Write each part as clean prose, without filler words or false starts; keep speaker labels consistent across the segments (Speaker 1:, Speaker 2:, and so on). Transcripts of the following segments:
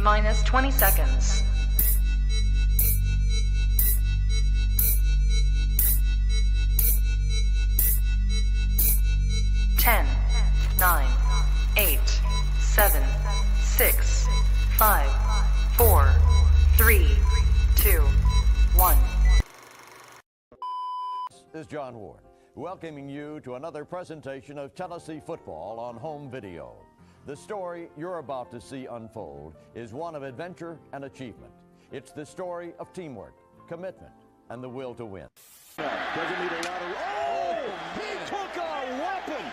Speaker 1: minus 20 seconds. 10, 9, 8, 7, 6, 5, 4, 3, 2, 1.
Speaker 2: This is John Ward, welcoming you to another presentation of Tennessee football on home video. The story you're about to see unfold is one of adventure and achievement. It's the story of teamwork, commitment, and the will to win.
Speaker 3: Doesn't need a lot of... Oh! He took a weapon!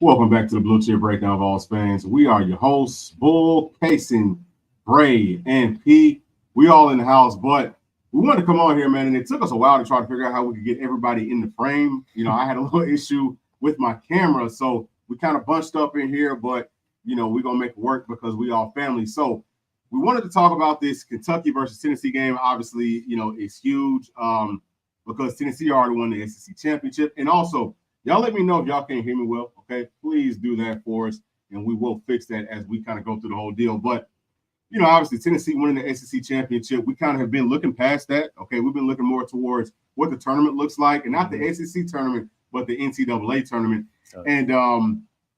Speaker 4: Welcome back to the Blue Chip Breakdown of all fans. We are your hosts, Bull, Cayson, Bray, and P. We all in the house, but we wanted to come on here, man, and it took us a while to try to figure out how we could get everybody in the frame. You know, I had a little issue with my camera, so we kind of bunched up in here, but, you know, we're going to make it work because we all family. So we wanted to talk about this Kentucky versus Tennessee game. Obviously, you know, it's huge because Tennessee already won the SEC championship. And also, y'all let me know if y'all can't hear me well, okay? Please do that for us, and we will fix that as we kind of go through the whole deal. But, you know, obviously, Tennessee winning the SEC championship, we kind of have been looking past that, okay? We've been looking more towards what the tournament looks like, and not the SEC tournament, but the NCAA tournament. And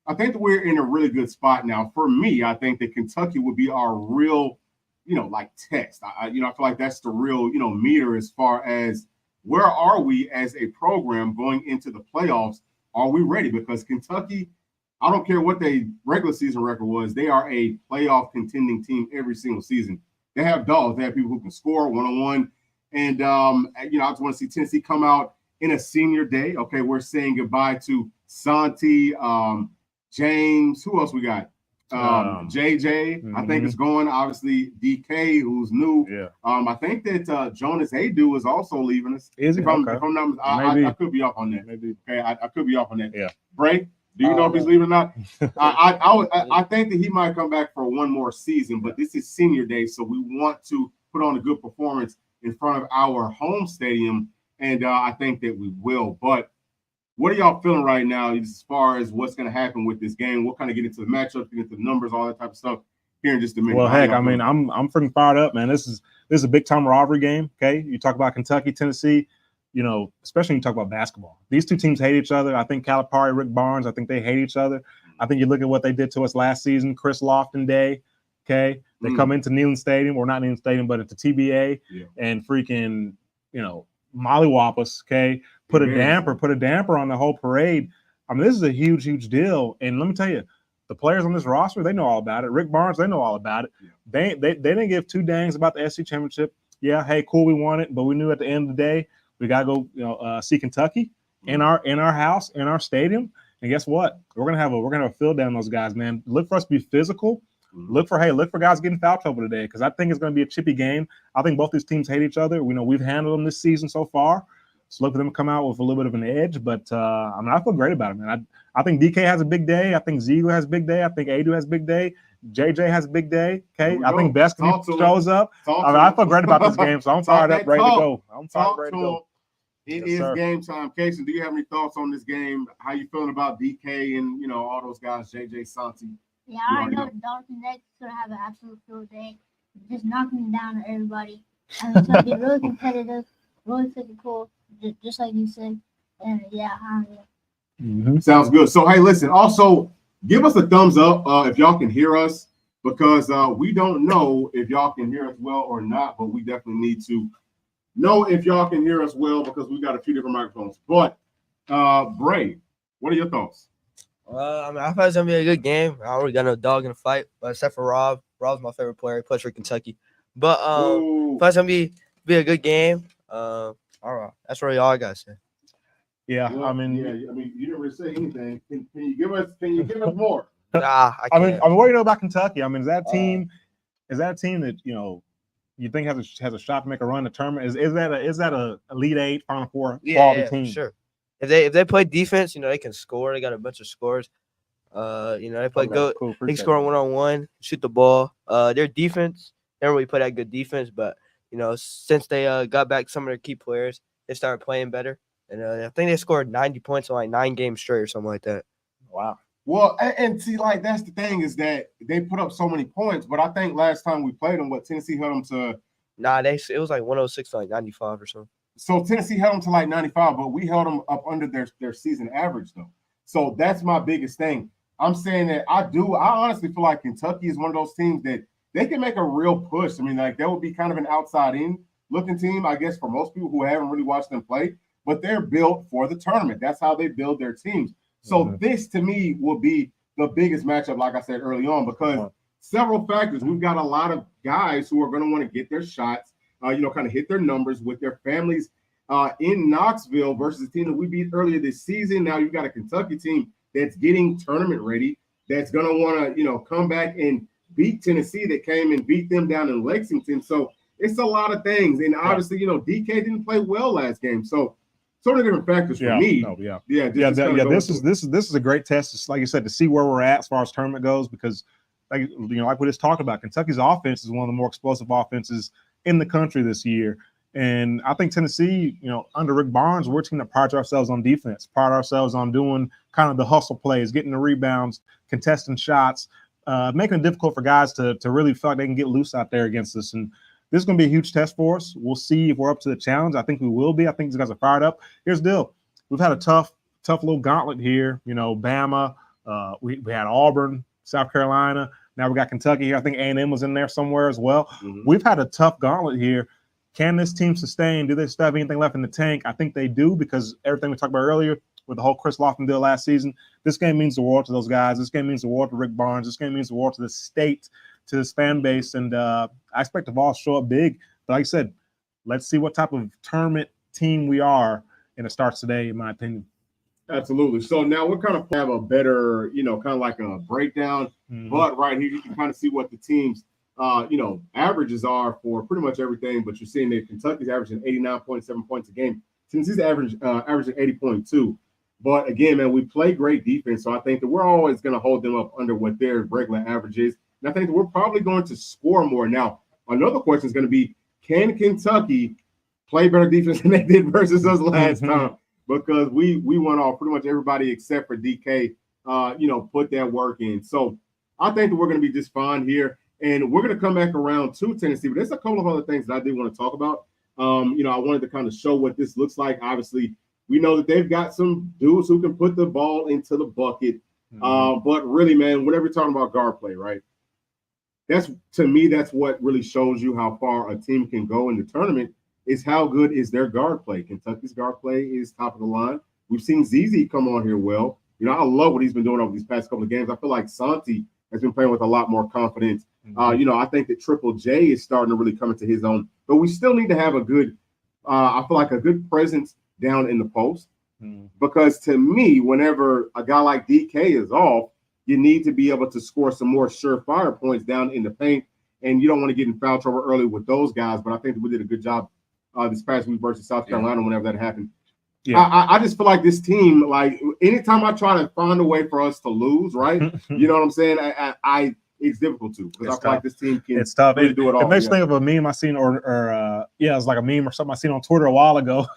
Speaker 4: I think that we're in a really good spot now. For me, I think that Kentucky would be our real, you know, like test. I feel like that's the real, you know, meter as far as where are we as a program going into the playoffs? Are we ready? Because Kentucky, I don't care what their regular season record was, they are a playoff contending team every single season. They have dogs. They have people who can score one-on-one. And, you know, I just want to see Tennessee come out in a senior day. Okay, we're saying goodbye to Santi, James. Who else we got? JJ, I think is going. Obviously, DK, who's new.
Speaker 5: Yeah.
Speaker 4: I think that Jonas Adu is also leaving us.
Speaker 5: Is he?
Speaker 4: If I'm
Speaker 5: Okay.
Speaker 4: not, I could be off on that.
Speaker 5: Maybe.
Speaker 4: Okay, I could be off on that.
Speaker 5: Yeah.
Speaker 4: Bray, do you know if he's leaving or not? I think that he might come back for one more season, but this is senior day, so we want to put on a good performance in front of our home stadium, and I think that we will. But what are y'all feeling right now as far as what's going to happen with this game? We'll kind of get into the matchup, get into the numbers, all that type of stuff here in just a minute.
Speaker 5: Well, heck, I mean, I'm freaking fired up, man. This is a big time rivalry game. Okay, you talk about Kentucky, Tennessee, you know, especially when you talk about basketball. These two teams hate each other. I think Calipari, Rick Barnes, I think they hate each other. I think you look at what they did to us last season, Chris Lofton Day. Okay, they come into Neyland Stadium, or not Neyland Stadium, but into TBA, and freaking, you know, mollywop us. Okay, put a damper on the whole parade. I mean, this is a huge, huge deal. And let me tell you, the players on this roster, they know all about it. Rick Barnes, they know all about it. They didn't give two dangs about the SEC championship. Yeah, hey, cool, we won it, but we knew at the end of the day we gotta go, you know, see Kentucky in our house, in our stadium. And guess what? We're gonna have a field down those guys, man. Look for us to be physical. Look for guys getting foul trouble today, because I think it's going to be a chippy game. I think both these teams hate each other. We know we've handled them this season so far. So look for them to come out with a little bit of an edge. But I mean, I feel great about it, man. I think DK has a big day. I think Ziegler has a big day. I think Adu has a big day. JJ has a big day. Okay, I think Beskin shows up. I feel great about this game, so I'm fired up, ready to go. I'm fired, ready to go.
Speaker 4: It is game time. Cayson, do you have any thoughts on this game? How you feeling about DK and, you know, all those guys, JJ, Santi?
Speaker 6: Yeah, I already know the Dolphins next going to have an absolute field day. Just knocking down on everybody. And it's going to be really competitive, really physical, just like you said. And yeah,
Speaker 4: Sounds good. So, hey, listen, also give us a thumbs up if y'all can hear us, because we don't know if y'all can hear us well or not, but we definitely need to know if y'all can hear us well, because we got a few different microphones. But, Bray, what are your thoughts?
Speaker 7: I mean, I thought it was going to be a good game. I already got no dog in the fight, but except for Rob. Rob's my favorite player. He plays for Kentucky. But I thought it's going to be a good game. All right. That's really all I got to say.
Speaker 5: Yeah,
Speaker 4: well,
Speaker 5: I mean,
Speaker 4: you didn't really say anything. Can you give us more?
Speaker 7: Nah,
Speaker 5: I mean, what do you know about Kentucky? I mean, is that a team that, you know, you think has a shot to make a run in the tournament? Is that a Elite Eight, Final Four quality team?
Speaker 7: Sure. If they play defense, you know, they can score. They got a bunch of scores. You know, they play good. Cool, they can score one-on-one, shoot the ball. Their defense, they don't really play that good defense, but you know, since they got back some of their key players, they started playing better. And I think they scored 90 points in like 9 games straight or something like that.
Speaker 5: Wow.
Speaker 4: Well, and see, like, that's the thing is that they put up so many points, but I think last time we played them, Tennessee held them to.
Speaker 7: Nah, it was like 106 to like 95 or something.
Speaker 4: So Tennessee held them to like 95, but we held them up under their season average, though. So that's my biggest thing. I'm saying that I honestly feel like Kentucky is one of those teams that they can make a real push. I mean, like, that would be kind of an outside-in looking team, I guess, for most people who haven't really watched them play, but they're built for the tournament. That's how they build their teams. So this, to me, will be the biggest matchup, like I said early on, because several factors. We've got a lot of guys who are going to want to get their shots, kind of hit their numbers with their families in Knoxville versus the team that we beat earlier this season. Now you've got a Kentucky team that's getting tournament ready, that's going to want to, come back and beat Tennessee that came and beat them down in Lexington. So it's a lot of things. And obviously, DK didn't play well last game. So sort of different factors for me.
Speaker 5: This is a great test. It's, like you said, to see where we're at as far as tournament goes, because like we just talked about, Kentucky's offense is one of the more explosive offenses in the country this year. And I think Tennessee, under Rick Barnes, we're a team that prides ourselves on defense, pride ourselves on doing kind of the hustle plays, getting the rebounds, contesting shots, making it difficult for guys to really feel like they can get loose out there against us. And this is going to be a huge test for us. We'll see if we're up to the challenge. I think we will be. I think these guys are fired up. Here's the deal. We've had a tough little gauntlet here. Bama. We had Auburn, South Carolina. Now we got Kentucky here. I think A&M was in there somewhere as well. Mm-hmm. We've had a tough gauntlet here. Can this team sustain? Do they still have anything left in the tank? I think they do, because everything we talked about earlier with the whole Chris Lofton deal last season, this game means the world to those guys. This game means the world to Rick Barnes. This game means the world to the state, to this fan base. And I expect the Vols to show up big. But like I said, let's see what type of tournament team we are, and it starts today, in my opinion.
Speaker 4: Absolutely. So now we're kind of have a better, kind of like a breakdown. Mm-hmm. But right here, you can kind of see what the team's, averages are for pretty much everything. But you're seeing that Kentucky's averaging 89.7 points a game. Tennessee's averaging 80.2. But again, man, we play great defense. So I think that we're always going to hold them up under what their regular average is. And I think that we're probably going to score more. Now, another question is going to be, can Kentucky play better defense than they did versus us last time? Because we went off pretty much everybody except for DK, put that work in. So I think that we're going to be just fine here. And we're going to come back around to Tennessee. But there's a couple of other things that I did want to talk about. I wanted to kind of show what this looks like. Obviously, we know that they've got some dudes who can put the ball into the bucket. Mm-hmm. But really, man, whenever you're talking about guard play, right? That's what really shows you how far a team can go in the tournament, is how good is their guard play. Kentucky's guard play is top of the line. We've seen ZZ come on here well. I love what he's been doing over these past couple of games. I feel like Santi has been playing with a lot more confidence. Mm-hmm. I think that Triple J is starting to really come into his own. But we still need to have a good, I feel like a good presence down in the post. Mm-hmm. Because to me, whenever a guy like DK is off, you need to be able to score some more surefire points down in the paint. And you don't want to get in foul trouble early with those guys. But I think that we did a good job this past week versus South Carolina whenever that happened. Yeah. I just feel like this team, like, anytime I try to find a way for us to lose, right? You know what I'm saying? It's difficult to, because I feel like this team can really do it all.
Speaker 5: It makes me think of a meme I seen, it was like a meme or something I seen on Twitter a while ago.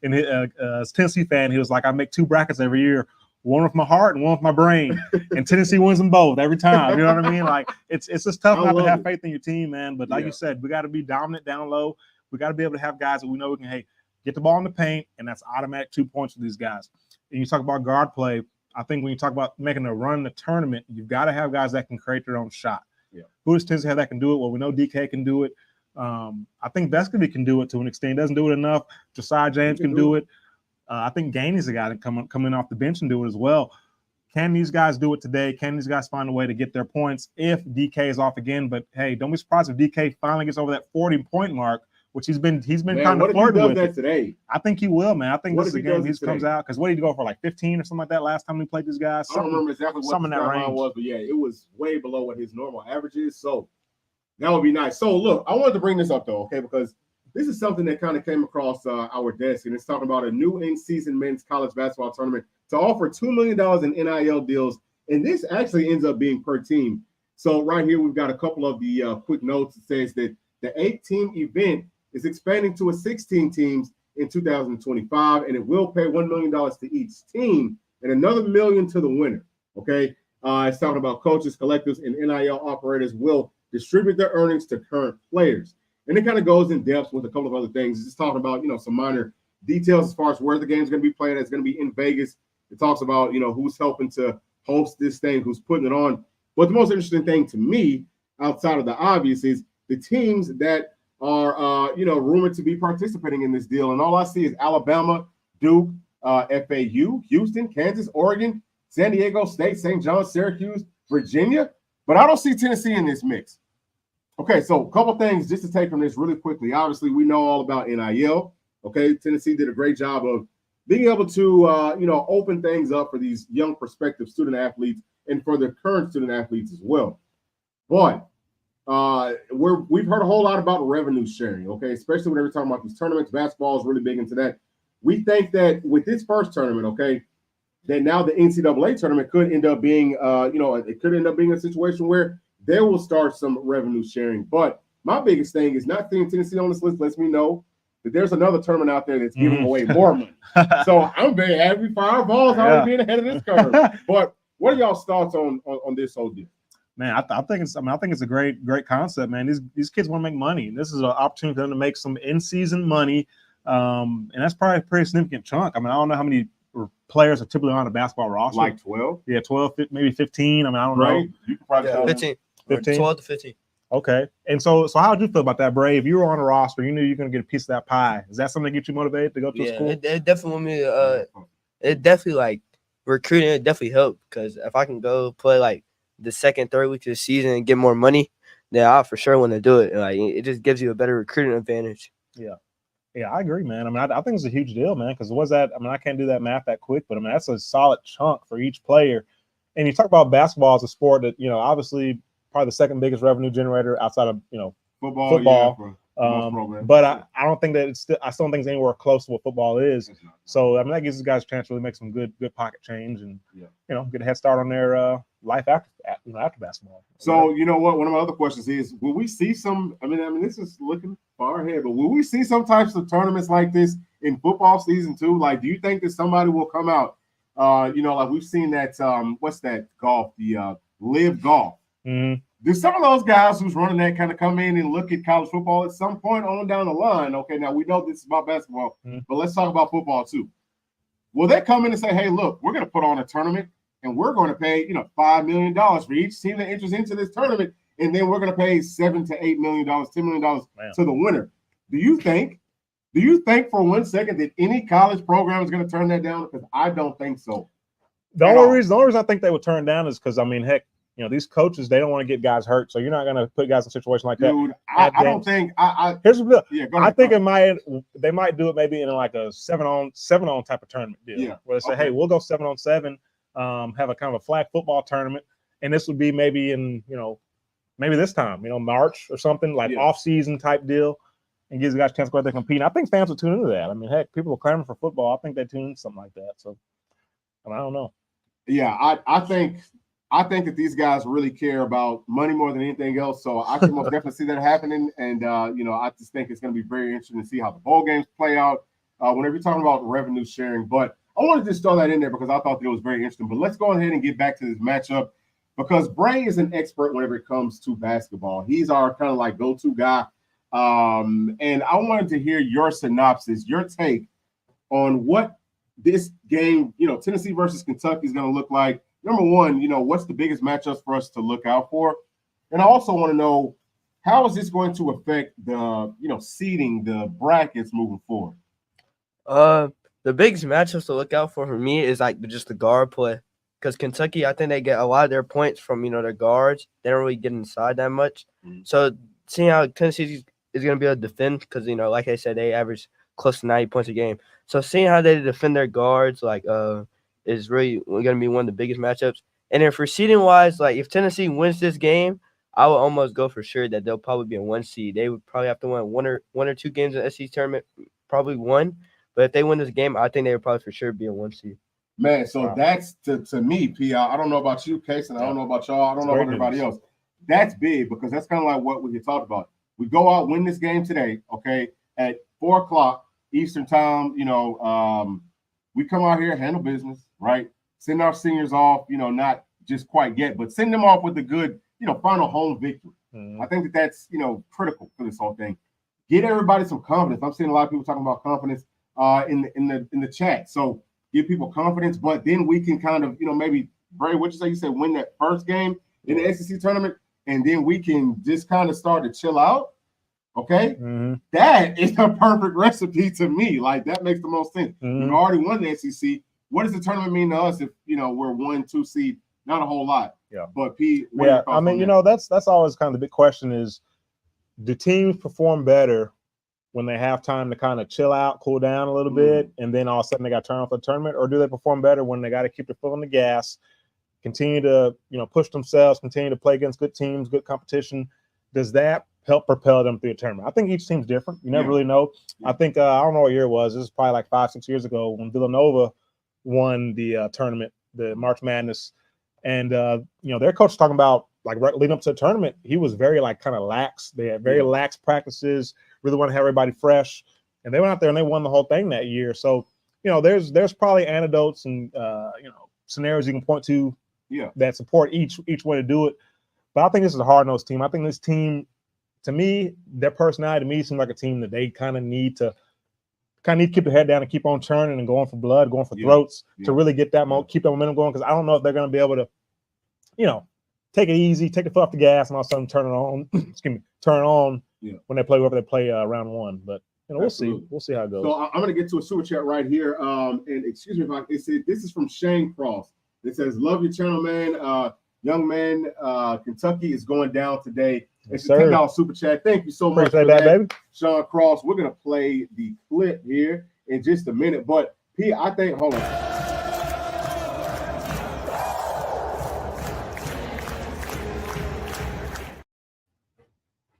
Speaker 5: And as a Tennessee fan, he was like, I make 2 brackets every year, one with my heart and one with my brain, and Tennessee wins them both every time. You know what I mean? Like, it's just tough not to have faith in your team, man. But like you said, we got to be dominant down low. We got to be able to have guys that we know we can, get the ball in the paint, and that's automatic 2 points for these guys. And you talk about guard play. I think when you talk about making a run in the tournament, you've got to have guys that can create their own shot. Yeah. Who does Tennessee have that can do it? Well, we know DK can do it. I think Vescovy can do it to an extent. He doesn't do it enough. Josiah James can do it. I think Gainey's a guy that come in off the bench and do it as well. Can these guys do it today? Can these guys find a way to get their points if DK is off again? But, hey, don't be surprised if DK finally gets over that 40-point mark, which he's been kind of flirting with
Speaker 4: that today.
Speaker 5: I think he will, man. I think this is a game he comes out, because what did he go for, like 15 or something like that last time we played these guys?
Speaker 4: I don't remember exactly what the line was, but it was way below what his normal average is. So that would be nice. So look, I wanted to bring this up though, okay, because this is something that kind of came across our desk, and it's talking about a new in-season men's college basketball tournament to offer $2 million in NIL deals, and this actually ends up being per team. So right here, we've got a couple of the quick notes. It says that the 8-team event is expanding to a 16 teams in 2025, and it will pay $1 million to each team and another $1 million to the winner. Okay, it's talking about coaches, collectives, and NIL operators will distribute their earnings to current players. And it kind of goes in depth with a couple of other things. It's just talking about, some minor details as far as where the game's going to be played. It's going to be in Vegas. It talks about, who's helping to host this thing, who's putting it on. But the most interesting thing to me, outside of the obvious, is the teams that are, rumored to be participating in this deal. And all I see is Alabama, Duke, FAU, Houston, Kansas, Oregon, San Diego State, St. John's, Syracuse, Virginia. But I don't see Tennessee in this mix. Okay, so a couple things just to take from this really quickly. Obviously, we know all about NIL. Okay, Tennessee did a great job of being able to, open things up for these young prospective student athletes and for the current student athletes as well. But we've heard a whole lot about revenue sharing, okay, especially whenever we're talking about these tournaments. Basketball is really big into that. We think that with this first tournament, okay, that now the NCAA tournament could end up being, it could end up being a situation where they will start some revenue sharing. But my biggest thing is not seeing Tennessee on this list lets me know that there's another tournament out there that's giving away more money. So I'm very happy for our Vols already being ahead of this curve. But what are y'all's thoughts on this whole deal?
Speaker 5: Man, I think it's a great concept, man. These kids want to make money. This is an opportunity for them to make some in-season money, and that's probably a pretty significant chunk. I mean, I don't know how many players are typically on a basketball roster.
Speaker 4: Like 12?
Speaker 5: Yeah, 12, maybe 15. I mean, I don't know.
Speaker 4: You can probably
Speaker 7: 15. 12 to 15.
Speaker 5: Okay. And so how would you feel about that, Bray? If you were on a roster, you knew you're going to get a piece of that pie. Is that something that gets you motivated to go to a school?
Speaker 7: It definitely want me it definitely, like, recruiting, it definitely helped. Because if I can go play, like, the second, third week of the season and get more money, then I for sure want to do it. Like, it just gives you a better recruiting advantage.
Speaker 5: Yeah, I agree, man. I mean, I think it's a huge deal, man, because I can't do that math that quick, but I mean, that's a solid chunk for each player. And you talk about basketball as a sport that, obviously probably the second biggest revenue generator outside of, football.
Speaker 4: Yeah,
Speaker 5: but I don't think that I still don't think it's anywhere close to what football is. So, I mean, that gives these guys a chance to really make some good pocket change and, get a head start on their life after basketball.
Speaker 4: So, you know what? One of my other questions is, will we see some – I mean, this is looking far ahead, but will we see some types of tournaments like this in football season too? Like, do you think that somebody will come out, like we've seen that what's that golf, the Live Golf.
Speaker 5: Mm-hmm.
Speaker 4: Do some of those guys who's running that kind of come in and look at college football at some point on down the line? Okay, now we know this is about basketball, but let's talk about football too. Will they come in and say, hey, look, we're going to put on a tournament and we're going to pay, $5 million for each team that enters into this tournament, and then we're going to pay $7 to $8 million, $10 million to the winner? Do you think for 1 second that any college program is going to turn that down? Because I don't think so.
Speaker 5: The only reason I think they would turn down is because, I mean, heck, these coaches, they don't want to get guys hurt, so you're not going to put guys in a situation like that.
Speaker 4: Dude, I don't think
Speaker 5: here's the deal.
Speaker 4: Yeah, go ahead.
Speaker 5: I think they might do it maybe in like a 7-on type of tournament deal.
Speaker 4: Yeah.
Speaker 5: Where they say, hey, we'll go 7-on-7, have a kind of a flag football tournament, and this would be maybe in, maybe this time, March or something, like off-season type deal, and gives the guys a chance to go out there and compete. And I think fans will tune into that. I mean, heck, people are clamoring for football. I think they tune into something like that. So, I don't know.
Speaker 4: Yeah, I think that these guys really care about money more than anything else. So I can most definitely see that happening. And, I just think it's going to be very interesting to see how the bowl games play out whenever you're talking about revenue sharing. But I wanted to just throw that in there because I thought that it was very interesting. But let's go ahead and get back to this matchup because Bray is an expert whenever it comes to basketball. He's our kind of like go-to guy. And I wanted to hear your synopsis, your take on what this game, Tennessee versus Kentucky is going to look like. Number one, what's the biggest matchups for us to look out for? And I also want to know, how is this going to affect the, seeding, the brackets moving forward?
Speaker 7: The biggest matchups to look out for me is like just the guard play. Because Kentucky, I think they get a lot of their points from, their guards. They don't really get inside that much.
Speaker 4: Mm-hmm.
Speaker 7: So seeing how Tennessee is going to be able to defend, because, like I said, they average close to 90 points a game. So seeing how they defend their guards, is really going to be one of the biggest matchups. And then for seeding wise, like if Tennessee wins this game, I would almost go for sure that they'll probably be a 1 seed. They would probably have to win one or two games in the SEC tournament, probably one. But if they win this game, I think they would probably for sure be a 1 seed.
Speaker 4: Man, so that's to me, P.I. I don't know about you, Cayson. I don't know about y'all. I don't know about everybody else. That's big because that's kind of like what we had talked about. We go out, win this game today, okay, at 4 o'clock Eastern time, we come out here, handle business, right? Send our seniors off, not just quite yet, but send them off with a good, final home victory. I think that's, critical for this whole thing. Get everybody some confidence. I'm seeing a lot of people talking about confidence in the chat. So give people confidence, but then we can kind of, maybe, Bray, what you say? You said win that first game in the SEC tournament, and then we can just kind of start to chill out. Okay, That is the perfect recipe to me. Like, that makes the most sense. We've already won the SEC. What does the tournament mean to us if we're 1-2 seed? Not a whole lot.
Speaker 5: Yeah.
Speaker 4: But Pete,
Speaker 5: I mean, that's always kind of the big question is, do teams perform better when they have time to kind of chill out, cool down a little bit, and then all of a sudden they got to turn off the tournament, or do they perform better when they got to keep their foot on the gas, continue to push themselves, continue to play against good teams, good competition? Does that help propel them through the tournament? I think each team's different. You never really know. I think I don't know what year it was. This is probably like 5-6 years ago when Villanova won the tournament, the March Madness, and their coach was talking about, like, right leading up to the tournament, he was very kind of lax. They had very lax practices. Really want to have everybody fresh, and they went out there and they won the whole thing that year. So there's probably anecdotes and scenarios you can point to that support each way to do it. But I think this is a hard-nosed team. I think this team, to me, their personality to me seems like a team that they kind of need to keep their head down and keep on churning and going for blood, going for throats to really get that keep that momentum going. Because I don't know if they're going to be able to, take it easy, take the foot off the gas, and all of a sudden turn it on. Turn it on when they play whoever they play round one. But we'll see. We'll see how it goes.
Speaker 4: So I'm going to get to a super chat right here. And excuse me if this is from Shane Cross. It says, "Love your channel, man. Young man, Kentucky is going down today." It's a $10 super chat. Thank you so much for that, baby. Sean Cross. We're going to play the clip here in just a minute. But, P, I think, hold on.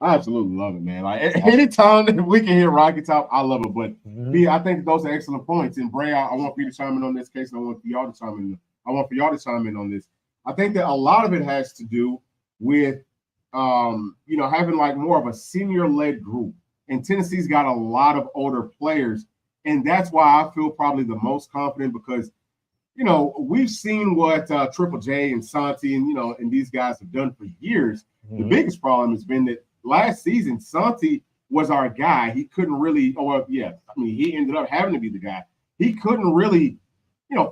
Speaker 4: I absolutely love it, man. Like, anytime that we can hear Rocky Top, I love it. But, P, I think those are excellent points. And, Bray, I want for you to chime in on this case. And I want for y'all to chime in on this. I think that a lot of it has to do with, having like more of a senior-led group. And Tennessee's got a lot of older players. And that's why I feel probably the most confident because, we've seen what Triple J and Santi and these guys have done for years. The biggest problem has been that last season, Santi was our guy. He couldn't really, he ended up having to be the guy. He couldn't really,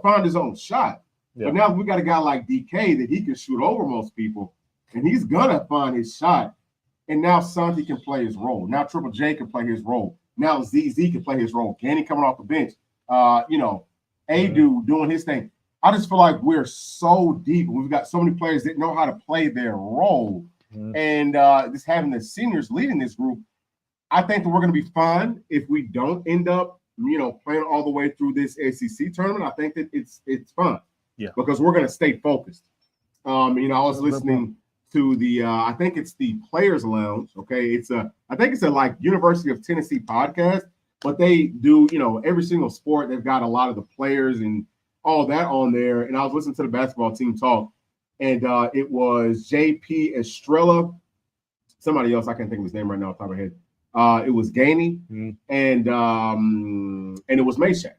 Speaker 4: find his own shot. But now we got a guy like DK that he can shoot over most people, and he's gonna find his shot. And now Santi can play his role. Now Triple J can play his role. Now ZZ can play his role. Kenny coming off the bench. Adu doing his thing. I just feel like we're so deep. We've got so many players that know how to play their role. And just having the seniors leading this group, I think that we're going to be fine if we don't end up, playing all the way through this SEC tournament. I think that it's fun. Yeah, because we're going to stay focused. I was listening to the I think it's the Players Lounge. Okay, I think it's a like University of Tennessee podcast, but they do every single sport. They've got a lot of the players and all that on there. And I was listening to the basketball team talk, and it was JP Estrella, somebody else I can't think of his name right now off the top of my head. It was Gainey, and it was Meshack.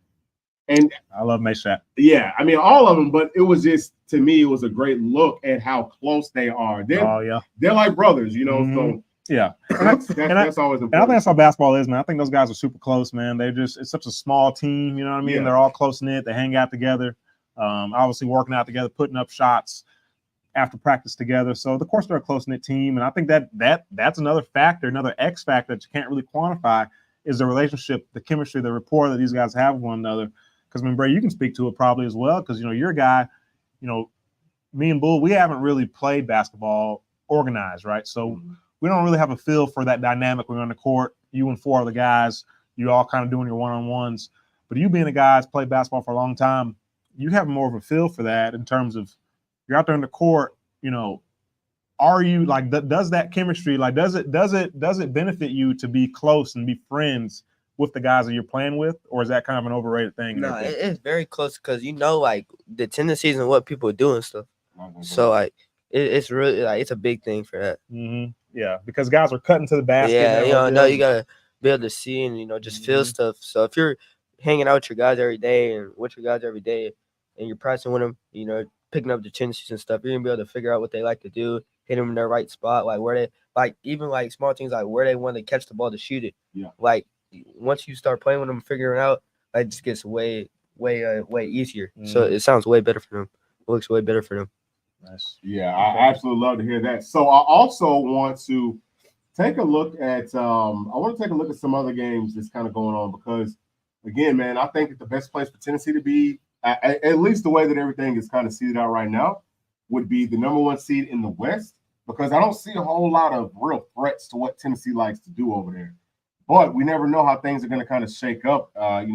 Speaker 4: And
Speaker 5: I love Meshack.
Speaker 4: Yeah, I mean all of them, but it was just, to me, it was a great look at how close they are. They're like brothers, So
Speaker 5: yeah,
Speaker 4: that's always important.
Speaker 5: And I think that's how basketball is, man. I think those guys are super close, man. It's such a small team, you know what I mean? Yeah. They're all close knit. They hang out together, obviously working out together, putting up shots after practice together. So of course they're a close knit team, and I think that's another factor, another X factor that you can't really quantify is the relationship, the chemistry, the rapport that these guys have with one another. Because, Bray, you can speak to it probably as well because, you're a guy, me and Bull, we haven't really played basketball organized, right? So we don't really have a feel for that dynamic when you're on the court. You and four other guys, you all kind of doing your one-on-ones. But you being a guy that's played basketball for a long time, you have more of a feel for that in terms of you're out there in the court, are you like, does that chemistry, like, does it benefit you to be close and be friends with the guys that you're playing with, or is that kind of an overrated thing?
Speaker 7: No, it's very close because like the tendencies and what people do and stuff. So like it's really like it's a big thing for that.
Speaker 5: Yeah, because guys are cutting to the basket.
Speaker 7: Yeah, you gotta be able to see and just feel stuff. So if you're hanging out with your guys every day and you're practicing with them, picking up the tendencies and stuff, you're gonna be able to figure out what they like to do, hit them in their right spot, like where they even small things like where they want to catch the ball to shoot it.
Speaker 4: Yeah.
Speaker 7: Like once you start playing with them, figuring out, it just gets way easier. So it sounds way better for them. It looks way better for them.
Speaker 5: Nice.
Speaker 4: Yeah, I absolutely love to hear that. So I also want to take a look at some other games that's kind of going on, because again, man, I think that the best place for Tennessee to be, at least the way that everything is kind of seeded out right now, would be the #1 seed in the West, because I don't see a whole lot of real threats to what Tennessee likes to do over there. But we never know how things are going to kind of shake up, at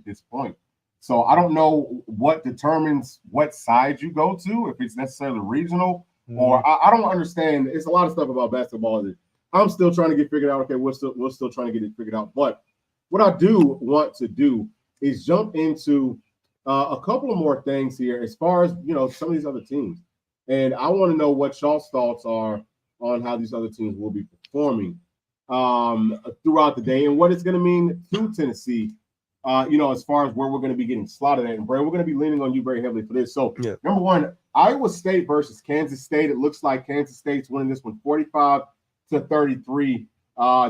Speaker 4: this point. So I don't know what determines what side you go to, if it's necessarily regional or I don't understand. It's a lot of stuff about basketball that I'm still trying to get figured out. Okay, we're still trying to get it figured out. But what I do want to do is jump into a couple of more things here as far as, some of these other teams. And I want to know what y'all's thoughts are on how these other teams will be performing throughout the day and what it's going to mean to Tennessee, as far as where we're going to be getting slotted at. And Bray, we're going to be leaning on you very heavily for this. So, #1, Iowa State versus Kansas State. It looks like Kansas State's winning this one 45-33.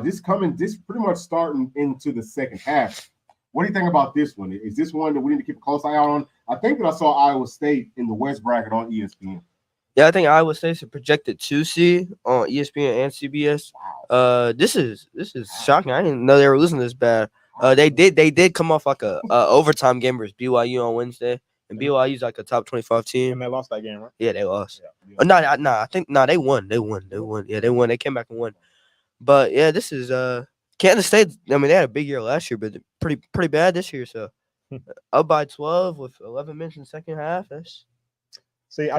Speaker 4: This pretty much starting into the second half. What do you think about this one? Is this one that we need to keep a close eye out on? I think that I saw Iowa State in the West bracket on ESPN.
Speaker 7: Yeah, I think Iowa State's a projected 2 seed on ESPN and CBS. Wow. This is shocking. I didn't know they were losing this bad. They did come off like a overtime game versus BYU on Wednesday, and BYU's like a top 25 team.
Speaker 5: And they lost that game, right?
Speaker 7: Yeah, they lost.
Speaker 5: Yeah.
Speaker 7: I think they won. They won. Yeah, they won. They came back and won. But yeah, this is Kansas State. I mean, they had a big year last year, but pretty bad this year. So up by 12 with 11 minutes in the second half. That's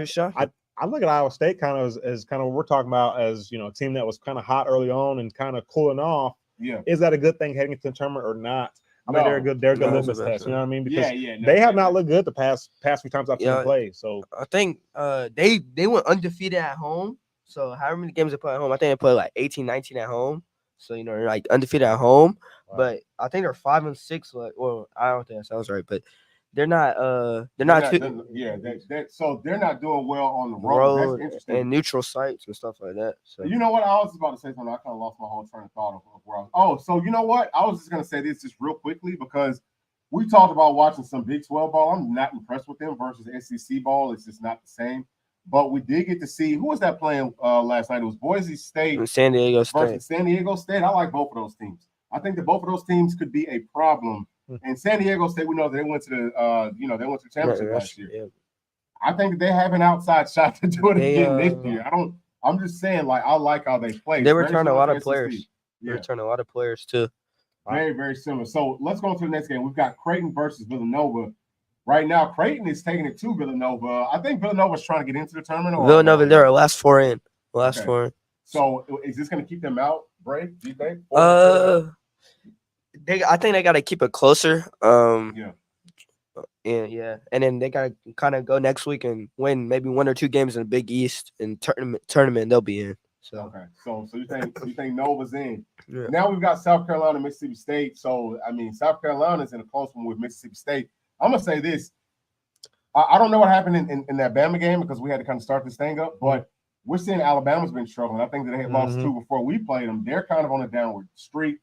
Speaker 7: shocking.
Speaker 5: I look at Iowa State kind of as kind of what we're talking about as, a team that was kind of hot early on and kind of cooling off.
Speaker 4: Yeah.
Speaker 5: Is that a good thing heading into the tournament or not? I mean, they're a good litmus test. You know what I mean? Because they have not looked good the past few times I've seen them play. So
Speaker 7: I think they went undefeated at home. So however many games they play at home, I think they play like 18, 19 at home. So they're like undefeated at home. Wow. But I think they're 5-6. Well, I don't think that sounds right, but they're not. So they're not
Speaker 4: doing well on the road. That's interesting.
Speaker 7: And neutral sites and stuff like that. So
Speaker 4: you know what? I was about to say something. I kind of lost my whole train of thought of where I was. Oh, so you know what? I was just gonna say this just real quickly because we talked about watching some Big 12 ball. I'm not impressed with them versus SEC ball. It's just not the same. But we did get to see who was that playing last night. It was Boise State
Speaker 7: and San Diego State.
Speaker 4: Versus San Diego State. I like both of those teams. I think that both of those teams could be a problem. And San Diego State, we know they went to the championship last year. Yeah. I think that they have an outside shot to do it again this year. I'm just saying, I like how they play.
Speaker 7: They return a lot of players. They return a lot of players too.
Speaker 4: Very, very similar. So let's go to the next game. We've got Creighton versus Villanova. Right now, Creighton is taking it to Villanova. I think Villanova's trying to get into the tournament.
Speaker 7: Villanova, they're our last four in. Four in.
Speaker 4: So is this going to keep them out, Bray? Do you think?
Speaker 7: I think they got to keep it closer. And then they got to kind of go next week and win maybe 1 or 2 games in the Big East and tournament they'll be in. So
Speaker 4: okay, so you think Nova's in? Yeah. Now we've got South Carolina, Mississippi State. So I mean, South Carolina's in a close one with Mississippi State. I'm gonna say this. I don't know what happened in that Bama game because we had to kind of start this thing up, but we're seeing Alabama's been struggling. I think that they had lost 2 before we played them. They're kind of on a downward streak.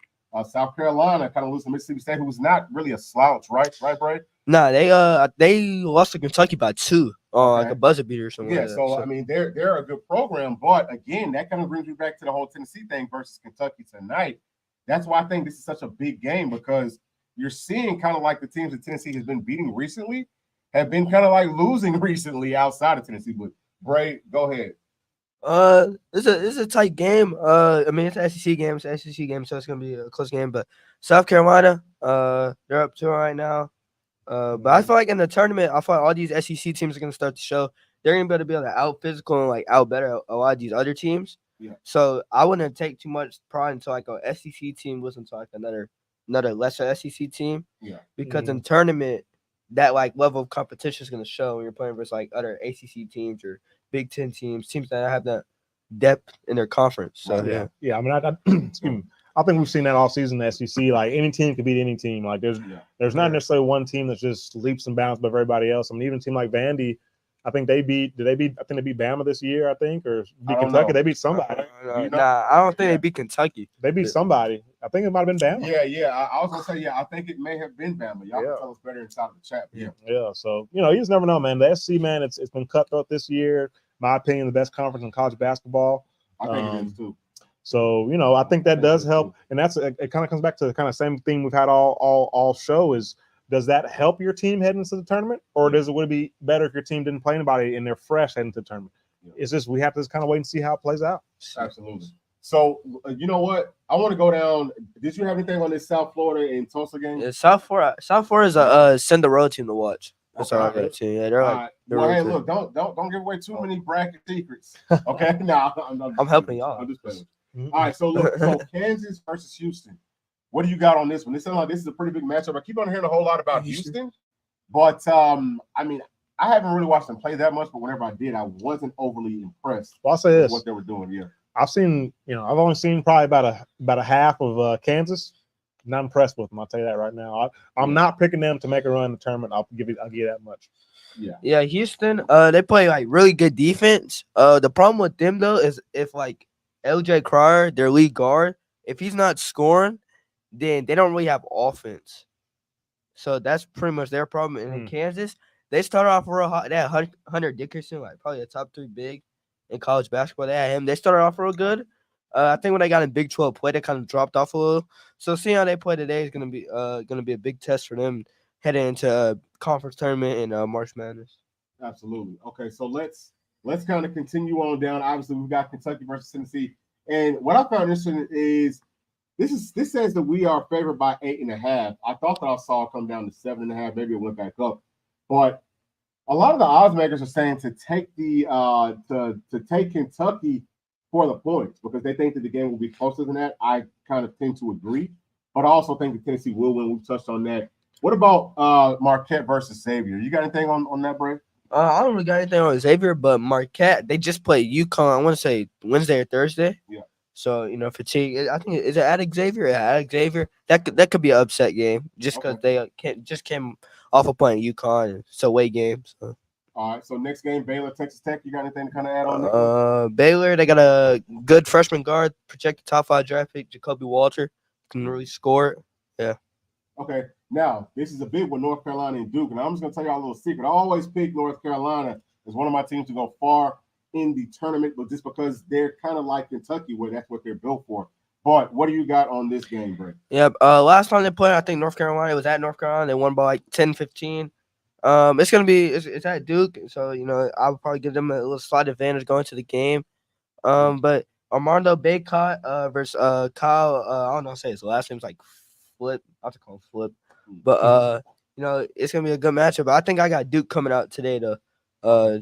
Speaker 4: South Carolina kind of losing to Mississippi State, who was not really a slouch, right, Bray?
Speaker 7: Nah, they lost to Kentucky by 2, like a buzzer beater or something.
Speaker 4: Yeah, so I mean, they're a good program, but again, that kind of brings me back to the whole Tennessee thing versus Kentucky tonight. That's why I think this is such a big game because you're seeing kind of like the teams that Tennessee has been beating recently have been kind of like losing recently outside of Tennessee. But Bray, go ahead.
Speaker 7: It's a tight game. I mean, it's an SEC game. It's an SEC game, so it's gonna be a close game. But South Carolina, they're up 2 right now. But I feel like in the tournament, I feel like all these SEC teams are gonna start to show they're gonna be able to out physical and like out better a lot of these other teams.
Speaker 4: Yeah.
Speaker 7: So I wouldn't take too much pride into like a SEC team losing to like another lesser SEC team.
Speaker 4: Yeah.
Speaker 7: Because in tournament, that like level of competition is gonna show when you're playing versus like other ACC teams or Big Ten teams that have that depth in their conference. So
Speaker 5: yeah. I mean, excuse me. I think we've seen that all season in the SEC. Like any team could beat any team. Like there's not necessarily one team that just leaps and bounds above everybody else. I mean, even a team like Vandy, I think they beat Bama this year, I think, or beat Kentucky.
Speaker 4: Know.
Speaker 5: They beat somebody.
Speaker 7: Nah, I don't think they beat Kentucky.
Speaker 5: They beat somebody. I think it might have been Bama.
Speaker 4: Yeah. I was gonna say, I think it may have been Bama. Y'all can tell us better inside of the chat.
Speaker 5: Yeah. So you just never know, man. The SEC, man, it's been cutthroat this year. My opinion, the best conference in college basketball.
Speaker 4: I think it is too.
Speaker 5: So I think that does help, and it kind of comes back to the kind of same thing we've had all show is. Does that help your team heading into the tournament, or would it be better if your team didn't play anybody and they're fresh heading to the tournament? It's just we have to just kind of wait and see how it plays out.
Speaker 4: Absolutely. So you know what? I want to go down. Did you have anything on this South Florida and Tulsa game?
Speaker 7: Yeah, South Florida is a send the road team to watch. That's all I got to. Yeah, they're like.
Speaker 4: Well, hey, look, don't give away too many bracket secrets. Okay, now
Speaker 7: I'm helping y'all.
Speaker 4: I'm just playing. All right, so look, Kansas versus Houston. What do you got on this one? It sounds like this is a pretty big matchup. I keep on hearing a whole lot about Houston, but I mean, I haven't really watched them play that much. But whenever I did, I wasn't overly impressed.
Speaker 5: Well, I'll say this:
Speaker 4: with what they were doing. Yeah,
Speaker 5: I've only seen probably about a half of Kansas. Not impressed with them. I'll tell you that right now. I'm not picking them to make a run in the tournament. I'll give you that much.
Speaker 7: Yeah. Houston, they play like really good defense. The problem with them though is if like LJ Cryer, their lead guard, if he's not scoring, then they don't really have offense. So that's pretty much their problem. And in Kansas, they started off real hot. They had Hunter Dickinson, like probably a top 3 big in college basketball. They had him. They started off real good. I think when they got in Big 12 play, they kind of dropped off a little. So seeing how they play today is gonna be a big test for them heading into a conference tournament and March Madness.
Speaker 4: Absolutely. Okay, so let's kind of continue on down. Obviously, we've got Kentucky versus Tennessee, and what I found interesting is. This says that we are favored by 8.5. I thought that I saw it come down to 7.5. Maybe it went back up, but a lot of the odds makers are saying to take to take Kentucky for the points because they think that the game will be closer than that. I kind of tend to agree, but I also think that Tennessee will win. We've touched on that. What about Marquette versus Xavier? You got anything on that, Bray?
Speaker 7: I don't really got anything on Xavier, but Marquette, they just played UConn. I want to say Wednesday or Thursday.
Speaker 4: Yeah.
Speaker 7: So fatigue. I think is it at Xavier? At Xavier, that could be an upset game just because they came off of playing UConn. And it's a away game. So.
Speaker 4: All right. So next game, Baylor, Texas Tech. You got anything to kind of add on that?
Speaker 7: Baylor, they got a good freshman guard, projected top 5 draft pick, Jacoby Walter, can really score. Yeah.
Speaker 4: Okay. Now this is a big one, North Carolina and Duke, and I'm just gonna tell y'all a little secret. I always pick North Carolina as one of my teams to go far in the tournament, but just because they're kind of like Kentucky, where that's what they're built for. But what do you got on this game, Brett?
Speaker 7: Yeah, last time they played, I think North Carolina was at North Carolina. They won by like 10-15. It's gonna be it's at Duke, so I would probably give them a little slight advantage going to the game. But Armando Bacot versus Kyle, I don't know, say his last name's like Flip. I have to call him Flip, but it's gonna be a good matchup. But I think I got Duke coming out today to.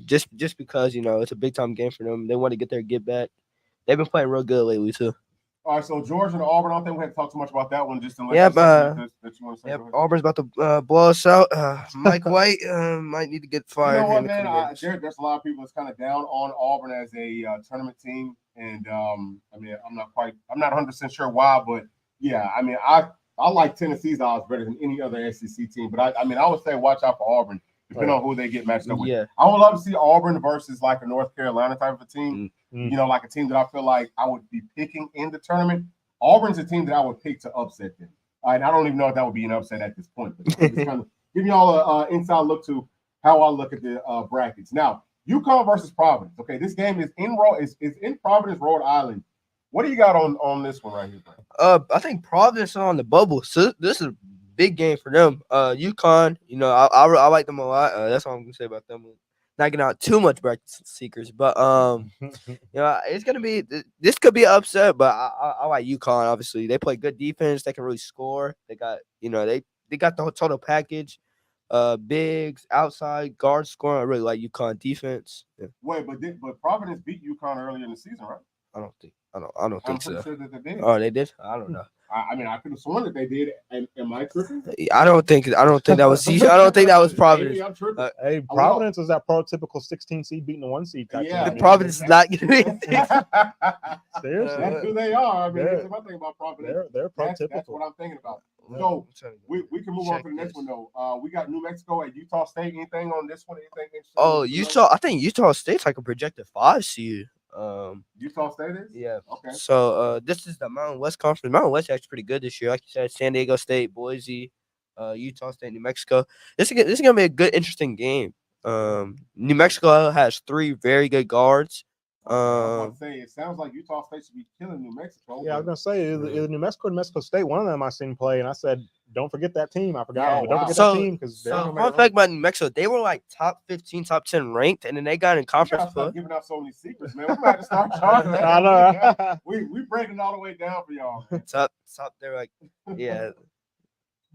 Speaker 7: Just because it's a big time game for them. They want to get their get back. They've been playing real good lately too.
Speaker 4: All right, so Georgia and Auburn. I don't think we have to talk too much about that one. Just to
Speaker 7: that you want to say. Yep, Auburn's about to blow us out. Mike White might need to get fired.
Speaker 4: You know what, man? There's a lot of people that's kind of down on Auburn as a tournament team, and I'm not 100% sure why, but yeah, I like Tennessee's odds better than any other SEC team, but I would say watch out for Auburn. Depending on who they get matched up with.
Speaker 7: Yeah.
Speaker 4: I would love to see Auburn versus like a North Carolina type of a team. Like a team that I feel like I would be picking in the tournament. Auburn's a team that I would pick to upset them. And I don't even know if that would be an upset at this point. But just kind of giving y'all an inside look to how I look at the brackets. Now, UConn versus Providence. Okay, this game is in Providence, Rhode Island. What do you got on this one right here, Brian?
Speaker 7: I think Providence is on the bubble. So this is big game for them. UConn, I like them a lot. That's all I'm gonna say about them. Not getting out too much bracket seekers, but it's gonna be. This could be an upset, but I like UConn. Obviously, they play good defense. They can really score. They got they got the total package. Bigs, outside, guard scoring. I really like UConn defense. Yeah.
Speaker 4: Wait, but Providence beat UConn earlier in the season, right?
Speaker 7: I don't think so.
Speaker 4: Sure that they did.
Speaker 7: Oh, they did? I don't know.
Speaker 4: I mean, I could have sworn that they did. Am I tripping?
Speaker 7: I don't think that was I don't think that was Providence.
Speaker 4: Maybe I'm tripping.
Speaker 5: Hey, Providence is that prototypical 16 seed beating the 1 seed type
Speaker 4: Yeah,
Speaker 5: team.
Speaker 7: The Providence is not going to be.
Speaker 5: Seriously,
Speaker 4: That's who they are. I mean,
Speaker 5: They're-
Speaker 4: that's my thing about Providence.
Speaker 5: they're
Speaker 4: That's
Speaker 5: prototypical.
Speaker 4: what I'm thinking about. So we can move on to the next one though. We got New Mexico at Utah State. Anything on this one? Anything interesting?
Speaker 7: Oh, Utah. I think Utah State's like a projected 5 seed.
Speaker 4: Utah State is?
Speaker 7: Yeah.
Speaker 4: Okay.
Speaker 7: So this is the Mountain West Conference. Mountain West is actually pretty good this year. Like you said, San Diego State, Boise, Utah State, New Mexico. This is gonna be a good, interesting game. New Mexico has 3 very good guards.
Speaker 4: I was about to say, it sounds like Utah State should be killing New Mexico.
Speaker 5: Yeah, I was gonna say either New Mexico or New Mexico State. One of them I seen play, and I said, "Don't forget that team." I forgot,
Speaker 4: Yeah,
Speaker 5: but don't
Speaker 4: wow.
Speaker 5: forget
Speaker 7: So-
Speaker 5: that team because
Speaker 7: So fun fact about New Mexico, they were like top 15, top 10 ranked, and then they got in
Speaker 4: We
Speaker 7: conference
Speaker 4: gotta stop
Speaker 7: play.
Speaker 4: giving out so many secrets, man. We might have to start charging.
Speaker 5: I know, right?
Speaker 4: We breaking it all the way down for y'all. Man.
Speaker 7: Top, they're like, yeah.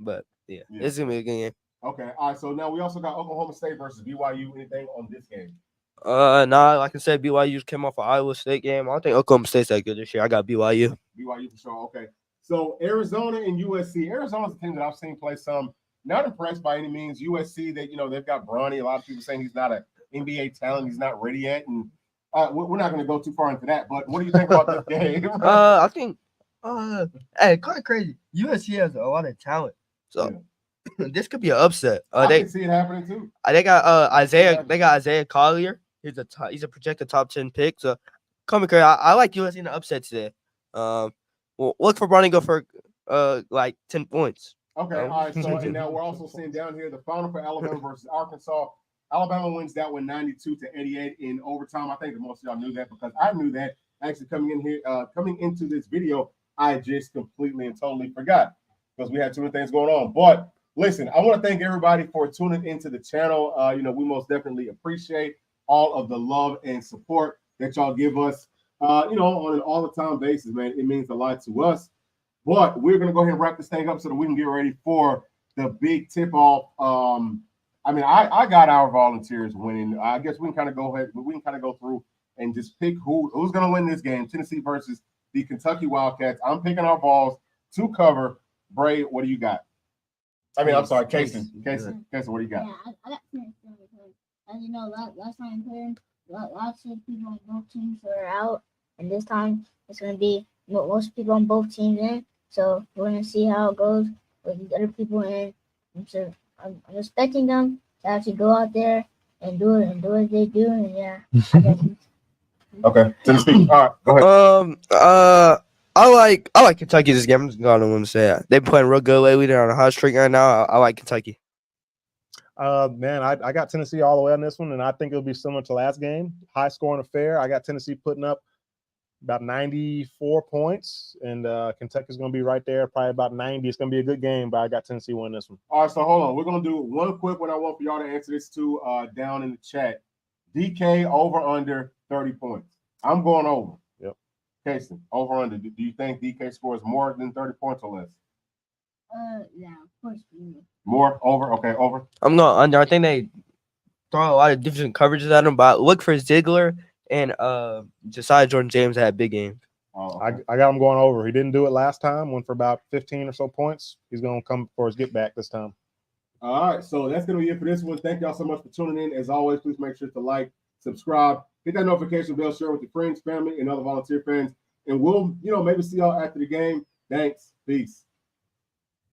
Speaker 7: But yeah,
Speaker 4: Yeah.
Speaker 7: it's gonna be a good game.
Speaker 4: Okay, all right. So now we also got Oklahoma State versus BYU. Anything on this game?
Speaker 7: Nah, like I said, BYU just came off an Iowa State game. I don't think Oklahoma State's that good this year. I got BYU.
Speaker 4: BYU for sure. Okay. So Arizona and USC. Arizona's a team that I've seen play some. Not impressed by any means. USC, they've got Bronny. A lot of people saying he's not an NBA talent. He's not ready yet. And we're not going to go too far into that. But what do you think about this game?
Speaker 7: I think, hey, kind of crazy. USC has a lot of talent, so this could be an upset.
Speaker 4: I
Speaker 7: They
Speaker 4: can see it happening too.
Speaker 7: they got Isaiah. They got Isaiah Collier. He's a projected top 10 pick. So, come crazy. I like USC in the upset today. Well, look for Bronny go for like 10 points.
Speaker 4: Okay, all right. So and now we're also seeing down here the final for Alabama versus Arkansas. Alabama wins that one 92-88 in overtime. I think that most of y'all knew that because I knew that. Actually, coming into this video, I just completely and totally forgot because we had too many things going on. But listen, I want to thank everybody for tuning into the channel. We most definitely appreciate all of the love and support that y'all give us. On an all-the-time basis, man. It means a lot to us. But we're going to go ahead and wrap this thing up so that we can get ready for the big tip-off. I got our volunteers winning. I guess we can kind of go ahead. We can kind of go through and just pick who's going to win this game. Tennessee versus the Kentucky Wildcats. I'm picking our Vols to cover. Bray, what do you got? I'm sorry, Cayson. Cayson, what do you got?
Speaker 6: Yeah, I got Tennessee because, as you know, last time playing, lots of people on both teams were out, and this time it's going to be most people on both teams in. So we're going to see how it goes with the other people in. So I'm expecting them to actually go out there and do what they do. And yeah, I guess.
Speaker 4: Okay, Tennessee. All right, go ahead.
Speaker 7: I like Kentucky this game. I'm just gonna say it. They've been playing real good lately. They're on a hot streak right now. I like Kentucky.
Speaker 5: Man, I got Tennessee all the way on this one, and I think it'll be similar to last game. High scoring affair. I got Tennessee putting up about 94 points, and Kentucky's going to be right there, probably about 90. It's going to be a good game, but I got Tennessee winning this one.
Speaker 4: All right, so hold on. We're going to do one quick one I want for y'all to answer this to down in the chat. DK over under 30 points. I'm going over.
Speaker 5: Yep.
Speaker 4: Cayson, over under. Do you think DK scores more than 30 points or less?
Speaker 6: Yeah, of course.
Speaker 4: More? Over? Okay, over.
Speaker 7: I'm going under. I think they throw a lot of different coverages at him, but look for Ziegler and Josiah Jordan-James had big games.
Speaker 4: Oh, okay.
Speaker 5: I got him going over. He didn't do it last time. Went for about 15 or so points. He's going to come for his get back this time.
Speaker 4: All right, so that's going to be it for this one. Thank y'all so much for tuning in. As always, please make sure to like, subscribe, hit that notification bell, share with your friends, family, and other volunteer fans. And we'll, maybe see y'all after the game. Thanks. Peace.